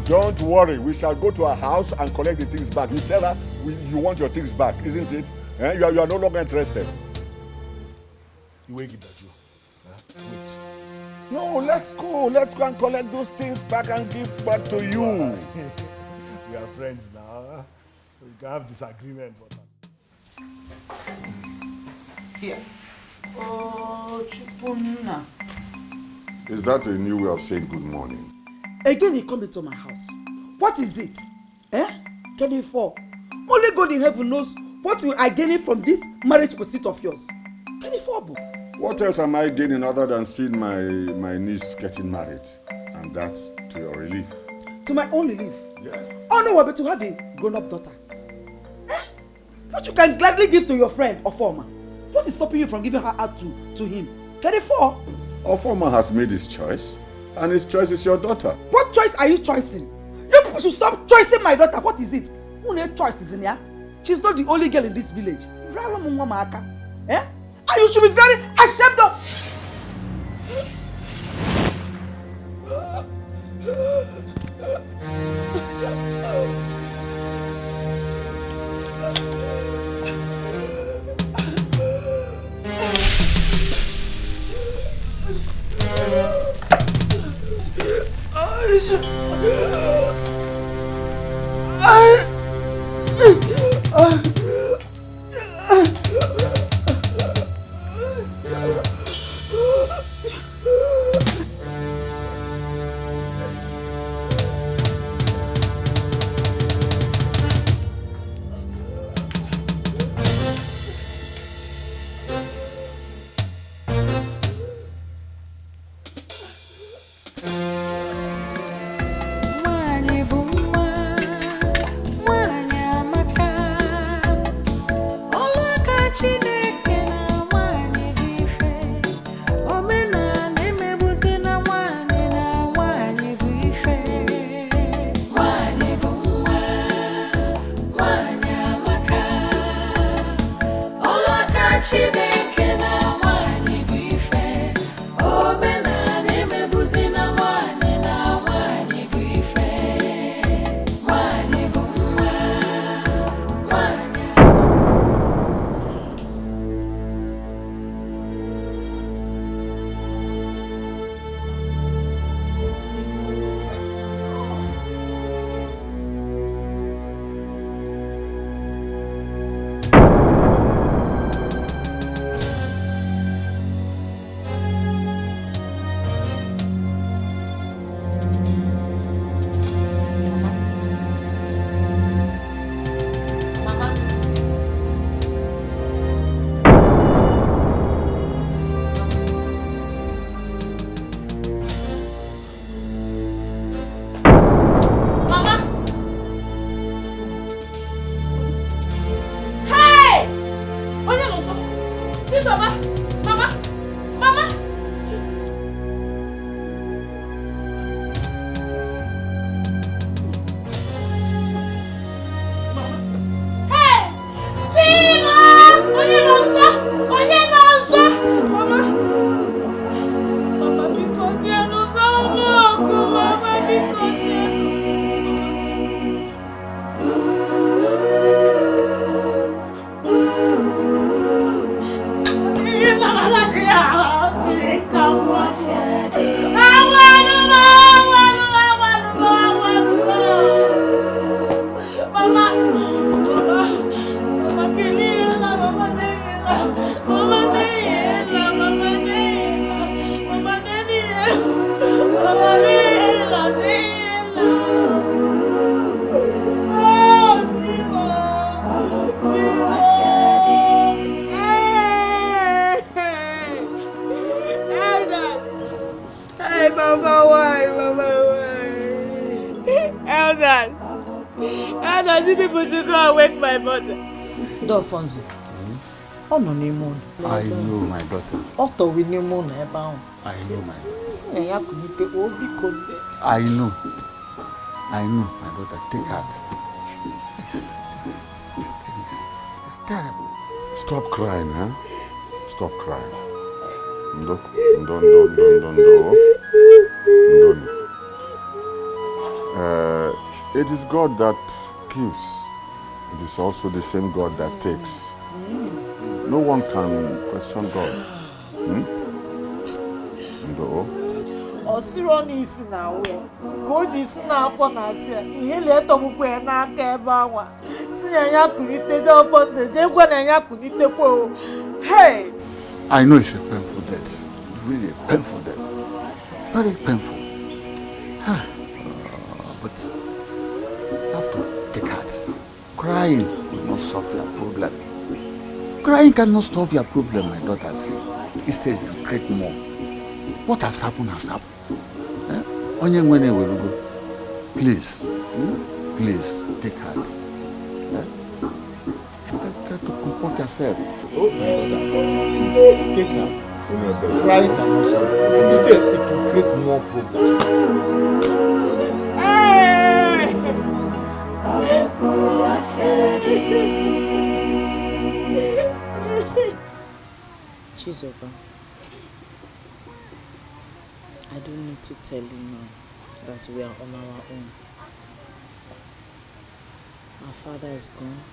Don't worry, we shall go to her house and collect the things back. You tell her you want your things back, isn't it? You are no longer interested. You will give that you. Wait. No, let's go. Let's go and collect those things back and give back to you. We are friends now. We can have disagreement. But... Here. Oh, Chupunna. Is that a new way of saying good morning? Again, he come into my house. What is it? Can you fall? Only God in heaven knows what I gain from this marriage pursuit of yours. Can you fall? What else am I gaining other than seeing my niece getting married? And that's to your relief. To my own relief? Yes. Oh no, but to have a grown-up daughter. which you can gladly give to your friend Ofoma. What is stopping you from giving her out to him? 34. Ofoma has made his choice, and his choice is your daughter. What choice are you choosing? You people should stop choosing my daughter. What is it? Who no choice is in here? She's not the only girl in this village. Eh? And you should be very ashamed of. Fonzie. Oh no, Nemo. I know my daughter. Otto with Nemo never. I know my daughter. I know my daughter. Take heart. This thing is terrible. Stop crying, huh? Stop crying. Don't. It is God that gives. It is also the same God that takes. No one can question God. No. Osironi isi na we. Koji isi na afọ na asia. Ihe le tomukwe na aka ebe anwa. Si ya kunite de ofo je gwa na ya kunite po. Hey. I know it's a painful death. Really a painful death. Very painful. But you have to take heart. Crying will not solve your problem. Crying cannot solve your problem, my daughters. Instead, to create more. What has happened has happened. Please, please take heart. Comport yourself. Oh, my daughter. Take her. Cry cannot solve. Instead, it will create more problems. Chizoba, I don't need to tell you now that we are on our own. Our father is gone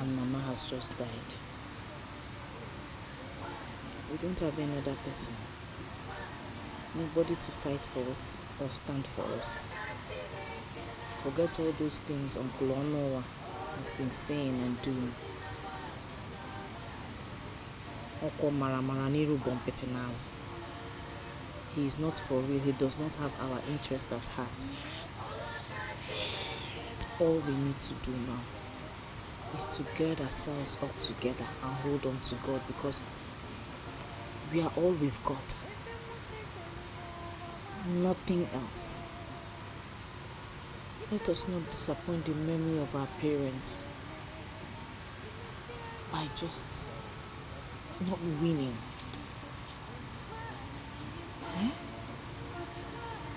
and Mama has just died. We don't have any other person. Nobody to fight for us or stand for us. Forget all those things Uncle Onowa has been saying and doing. He is not for real. He does not have our interest at heart. All we need to do now is to gird ourselves up together and hold on to God, because we are all we've got. Nothing else. Let us not disappoint the memory of our parents by just not winning.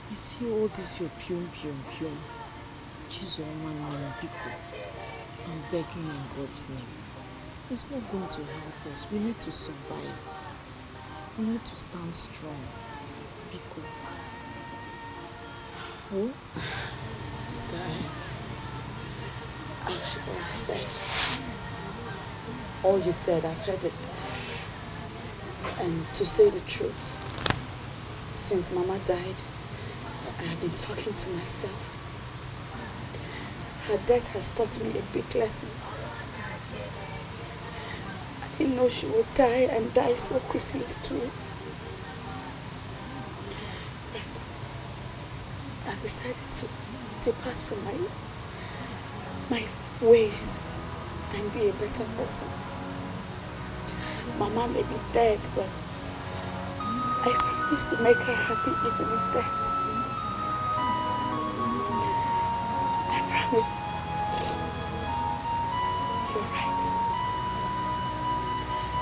You see all this your pium. Chizoma Nembiko. I'm begging in God's name. It's not going to help us. We need to survive. We need to stand strong. Biko. Oh? Sister, I've heard what you said. All you said, I've heard it. And to say the truth, since Mama died, I have been talking to myself. Her death has taught me a big lesson. I didn't know she would die and die so quickly too. But I've decided to depart from my ways and be a better person. Mama may be dead, but I promise to make her happy even in death. I promise. You're right.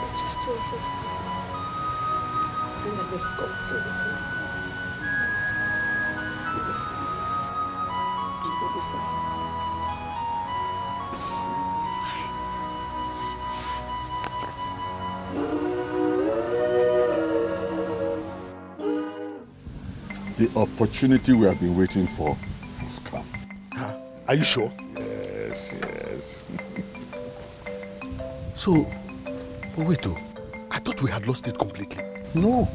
It's just two of us now. And I miss God so with us. We'll be fine. And we'll be fine. The opportunity we have been waiting for has come. Huh? Are you sure? Yes. So, but wait though, I thought we had lost it completely. No,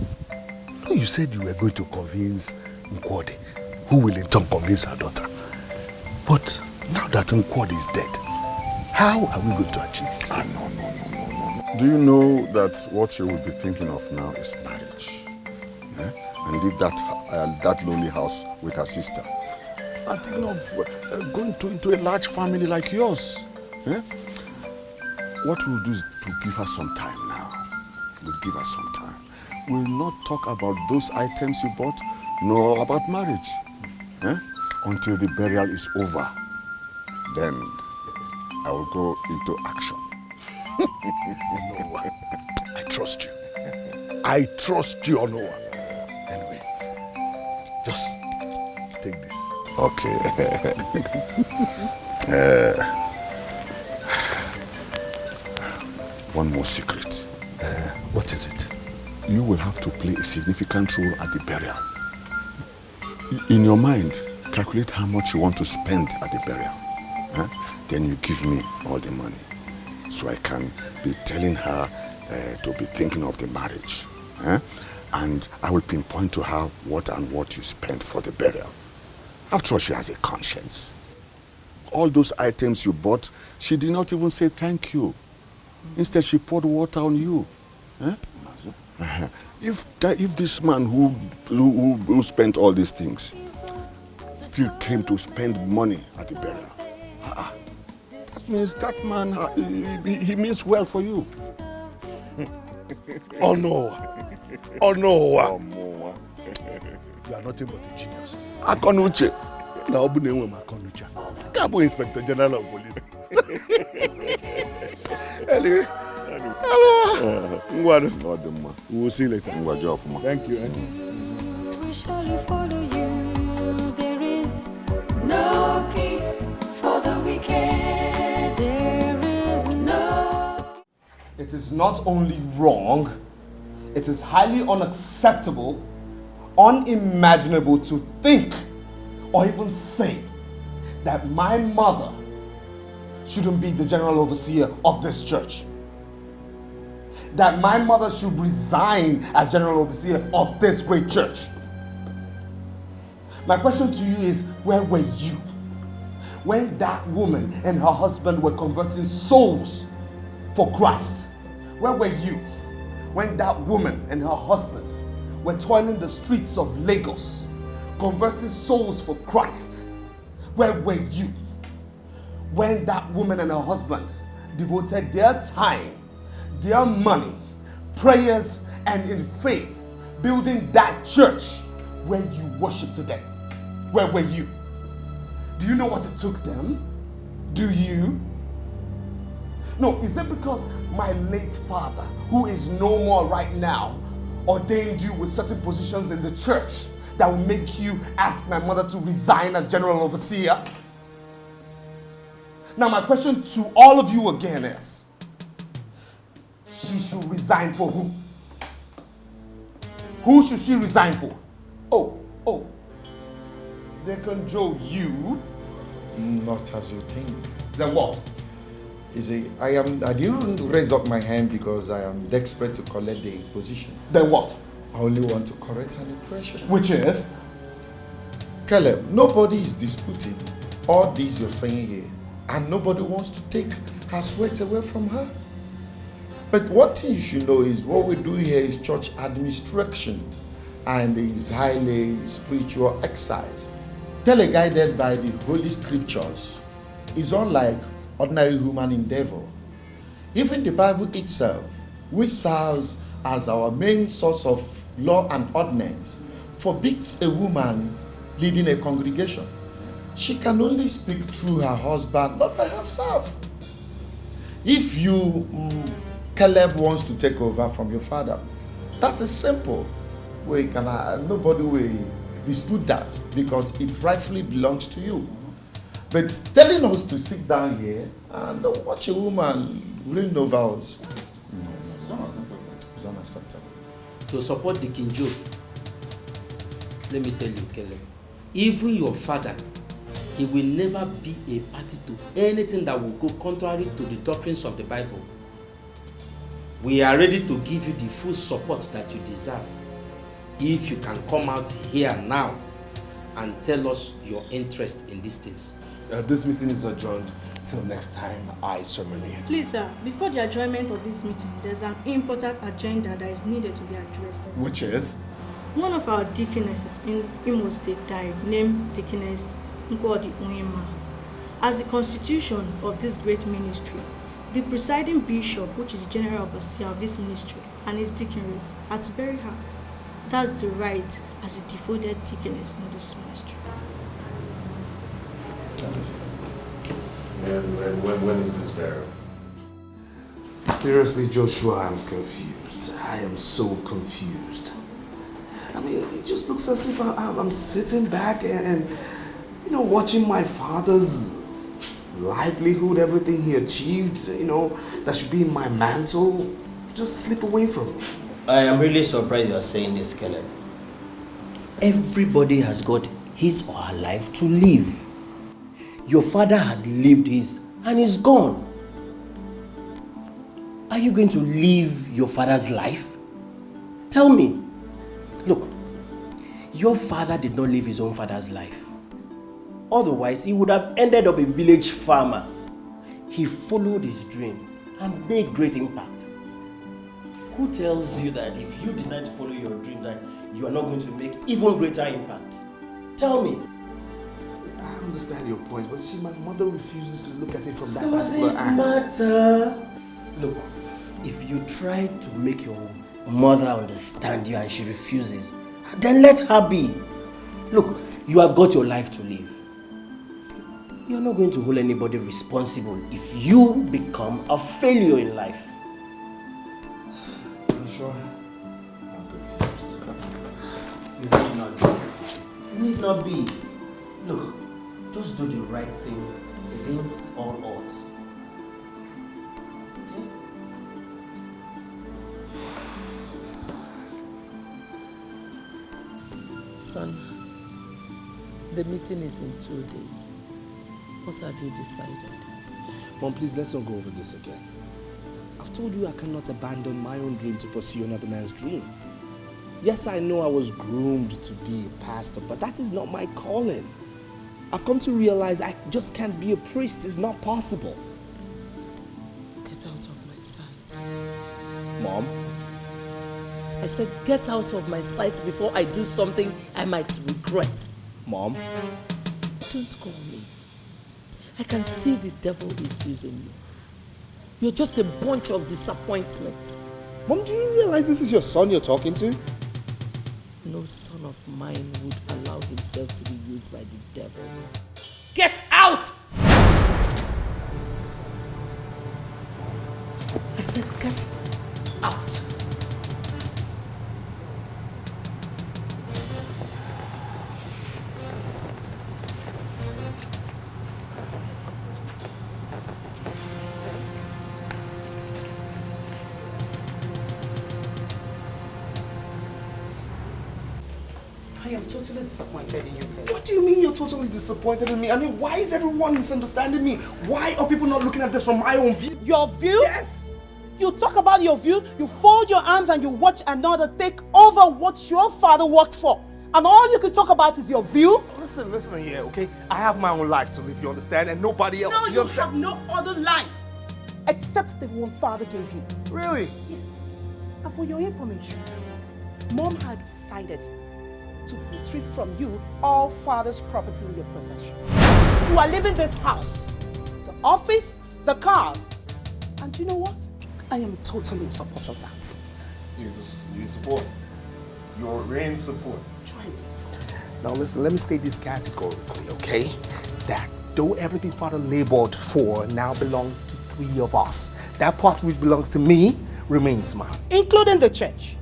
you said you were going to convince Nkwode, who will in turn convince her daughter. But now that Nkwode is dead, how are we going to achieve it? No. Do you know that what she will be thinking of now is marriage? And leave that lonely house with her sister. I'm thinking of going into a large family like yours. What we'll do is to give her some time now. We'll give her some time. We'll not talk about those items you bought, nor about marriage. Until the burial is over. Then I will go into action. Onowa, I trust you. I trust you, Onowa. Anyway, just take this. Okay. One more secret. What is it? You will have to play a significant role at the burial. In your mind, calculate how much you want to spend at the burial. Then you give me all the money. So I can be telling her to be thinking of the marriage. And I will pinpoint to her what you spent for the burial. After all, she has a conscience. All those items you bought, she did not even say thank you. Instead, she poured water on you. If this man who spent all these things still came to spend money at the burial, that means that man, he means well for you. Oh no. You are nothing but a genius. Akonuche. Now, Akonuche. Can't be Inspector General of Police. Anyway. Hello. We will see you later. Thank you. We surely follow you. There is no peace for the wicked. There is no. It is not only wrong, it is highly unacceptable, unimaginable to think or even say that my mother shouldn't be the general overseer of this church. That my mother should resign as general overseer of this great church. My question to you is, where were you when that woman and her husband were converting souls for Christ? Where were you when that woman and her husband were toiling the streets of Lagos, converting souls for Christ? Where were you when that woman and her husband devoted their time, their money, prayers, and in faith, building that church where you worship today? Where were you? Do you know what it took them? Do you? No, is it because my late father, who is no more right now, ordained you with certain positions in the church that will make you ask my mother to resign as general overseer? Now my question to all of you again is, she should resign for who? Who should she resign for? Oh, Deacon Joe, you? Not as you think. Then what? You see, I didn't raise up my hand because I am desperate to collect the position. Then what? I only want to correct an impression. Which is? Caleb, nobody is disputing all this you're saying here. And nobody wants to take her sweat away from her. But one thing you should know is what we do here is church administration and is highly spiritual exercise. Teleguided by the Holy Scriptures is unlike ordinary human endeavor. Even the Bible itself, which serves as our main source of law and ordinance, forbids a woman leading a congregation. She can only speak through her husband, not by herself. If you, Caleb, wants to take over from your father, that's a simple way. Nobody will dispute that because it rightfully belongs to you. But telling us to sit down here and watch a woman reign over us, no, it's unacceptable. It's unacceptable. To support the King Joe, let me tell you, Caleb, even your father, he will never be a party to anything that will go contrary to the doctrines of the Bible. We are ready to give you the full support that you deserve. If you can come out here now and tell us your interest in these things. This meeting is adjourned till next time I summon you. Please, sir, before the adjournment of this meeting, there's an important agenda that is needed to be addressed. Which is? One of our deaconesses in Imo State died, named Deaconess Nkwodi Onyema. As the constitution of this great ministry, the presiding bishop, which is the general overseer of this ministry, and his deaconess are to bury her. That's the right as a devoted deaconess in this ministry. When is this burial? Seriously, Joshua, I'm confused. I am so confused. I mean, it just looks as if I'm sitting back and watching my father's livelihood, everything he achieved, that should be in my mantle, just slip away from me. I am really surprised you are saying this, Caleb. Everybody has got his or her life to live. Your father has lived his and is gone. Are you going to live your father's life? Tell me. Look, your father did not live his own father's life. Otherwise, he would have ended up a village farmer. He followed his dreams and made great impact. Who tells you that if you decide to follow your dreams that you are not going to make even greater impact? Tell me. I understand your point, but see, my mother refuses to look at it from that particular angle. Doesn't matter. Look, if you try to make your mother understand you and she refuses, then let her be. Look, you have got your life to live. You're not going to hold anybody responsible if you become a failure in life. I'm sure. I'm confused. You need not be. You need not be. Look, just do the right thing against all odds. Okay? Son, the meeting is in 2 days. What have you decided? Mom, please, let's not go over this again. I've told you I cannot abandon my own dream to pursue another man's dream. Yes, I know I was groomed to be a pastor, but that is not my calling. I've come to realize I just can't be a priest. It's not possible. Get out of my sight. Mom? I said get out of my sight before I do something I might regret. Mom? Don't call me. I can see the devil is using you. You're just a bunch of disappointment. Mom, do you realize this is your son you're talking to? No son of mine would allow himself to be used by the devil. Get out! I said get out. I am totally disappointed in you, Kay. What do you mean you're totally disappointed in me? I mean, why is everyone misunderstanding me? Why are people not looking at this from my own view? Your view? Yes! You talk about your view, you fold your arms and you watch another take over what your father worked for. And all you can talk about is your view? Listen here, okay? I have my own life to live, you understand? And nobody else. No, you understand? have no other life except the one father gave you. Really? Yes. And for your information, Mom had decided to retrieve from you all father's property in your possession. You are leaving this house, the office, the cars. And you know what? I am totally in support of that. You support. You're in support. Try me. Now listen, let me state this categorically, okay? That though everything father labored for now belongs to 3 of us, that part which belongs to me remains mine. Including the church.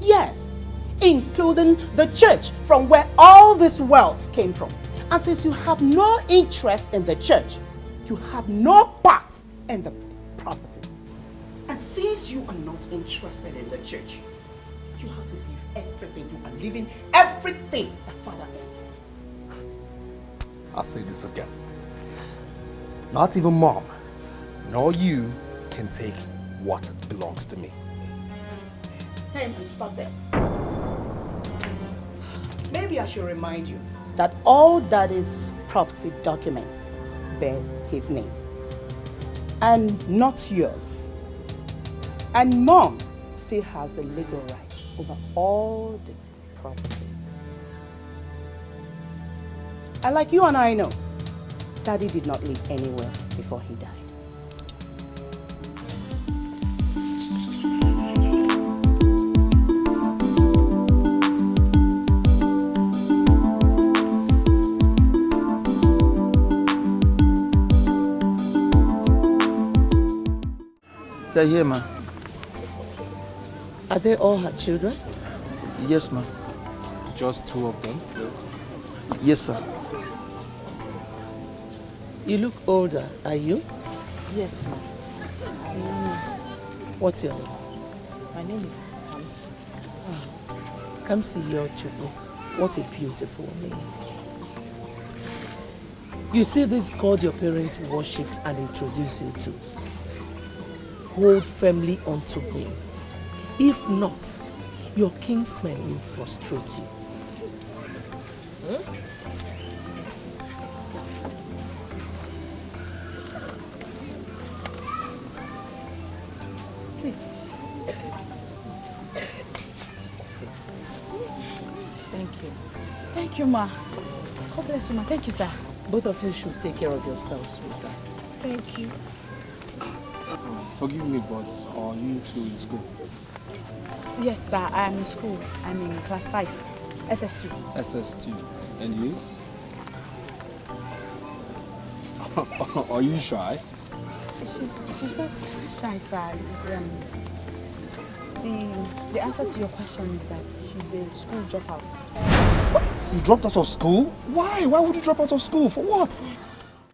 Yes, including the church from where all this wealth came from. And since you have no interest in the church, you have no part in the property. And since you are not interested in the church, you have to leave everything. You are leaving everything that father earned. I'll say this again. Not even Mom, nor you can take what belongs to me. Hey, man, stop there. Maybe I should remind you that all Daddy's property documents bears his name and not yours. And Mom still has the legal right over all the property. And like you and I know, Daddy did not live anywhere before he died. They're here, ma. Are they all her children? Yes, ma. Just 2 of them? Yes, sir. You look older, are you? Yes, ma'am. What's your name? My name is Kamsi. Kamsi Yochubu. What a beautiful name. You see this God your parents worshipped and introduced you to. Hold firmly onto him. If not, your kinsmen will frustrate you. Thank you. Thank you, ma. God bless you, ma. Thank you, sir. Both of you should take care of yourselves with that. Thank you. Forgive me, but are you 2 in school? Yes, sir. I am in school. I'm in class 5, SS2. SS2. And you? Are you shy? She's not shy, sir. The answer to your question is that she's a school dropout. You dropped out of school? Why? Why would you drop out of school? For what?